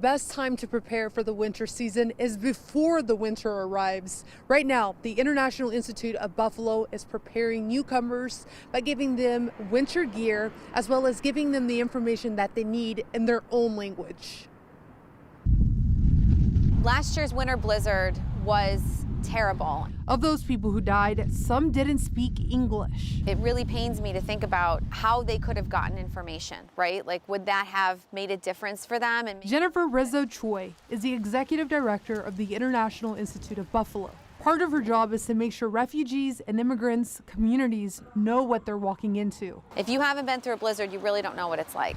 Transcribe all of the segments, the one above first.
Best time to prepare for the winter season is before the winter arrives. Right now, the International Institute of Buffalo is preparing newcomers by giving them winter gear as well as giving them the information that they need in their own language. Last year's winter blizzard was terrible. Of those people who died, some didn't speak English. It really pains me to think about how they could have gotten information, right? Like, would that have made a difference for them? And Jennifer Rizzo-Choi is the executive director of the International Institute of Buffalo. Part of her job is to make sure refugees and immigrants communities know what they're walking into. if you haven't been through a blizzard, you really don't know what it's like.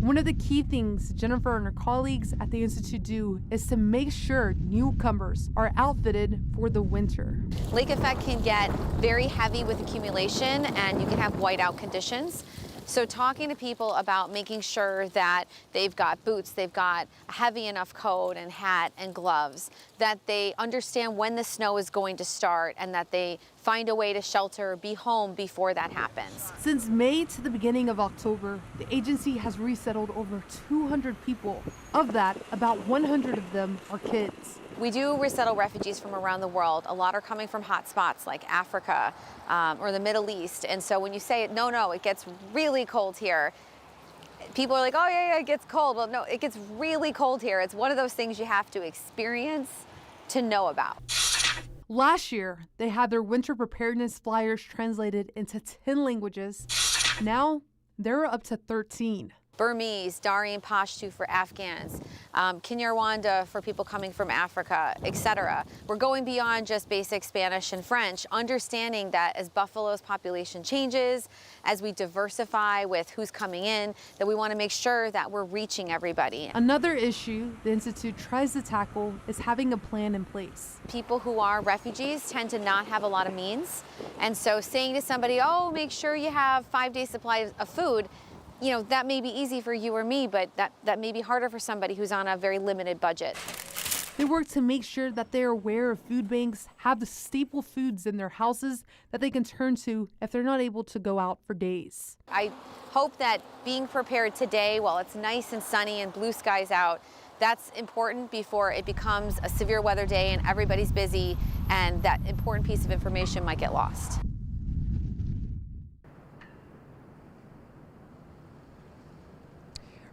One of the key things Jennifer and her colleagues at the Institute do is to make sure newcomers are outfitted for the winter. Lake effect can get very heavy with accumulation, and you can have whiteout conditions. So talking to people about making sure that they've got boots, they've got a heavy enough coat and hat and gloves, that they understand when the snow is going to start, and that they find a way to shelter, be home before that happens. Since May to the beginning of October, the agency has resettled over 200 people. Of that, about 100 of them are kids. We do resettle refugees from around the world. A lot are coming from hot spots like Africa or the Middle East. And so when you say, no, it gets really cold here, people are like, oh, yeah, it gets cold. Well, no, it gets really cold here. It's one of those things you have to experience to know about. Last year, they had their winter preparedness flyers translated into 10 languages. Now, they're up to 13. Burmese, Dari and Pashto for Afghans, Kinyarwanda for people coming from Africa, etc. We're going beyond just basic Spanish and French, understanding that as Buffalo's population changes, as we diversify with who's coming in, that we want to make sure that we're reaching everybody. Another issue the Institute tries to tackle is having a plan in place. People who are refugees tend to not have a lot of means, and so saying to somebody, oh, make sure you have 5-day supply of food, you know, that may be easy for you or me, but that may be harder for somebody who's on a very limited budget. They work to make sure that they're aware of food banks, have the staple foods in their houses that they can turn to if they're not able to go out for days. I hope that being prepared today, while it's nice and sunny and blue skies out, that's important before it becomes a severe weather day and everybody's busy, and that important piece of information might get lost.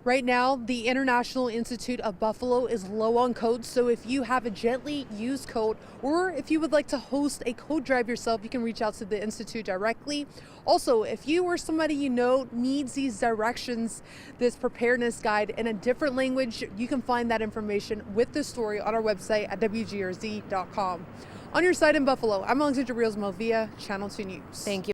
Right now, the International Institute of Buffalo is low on coats, so if you have a gently used coat, or if you would like to host a coat drive yourself, you can reach out to the Institute directly. Also, if you or somebody you know needs these directions, this preparedness guide in a different language, you can find that information with the story on our website at WGRZ.com. On your site in Buffalo, I'm Alexandra Rios Movia, Channel 2 News. Thank you.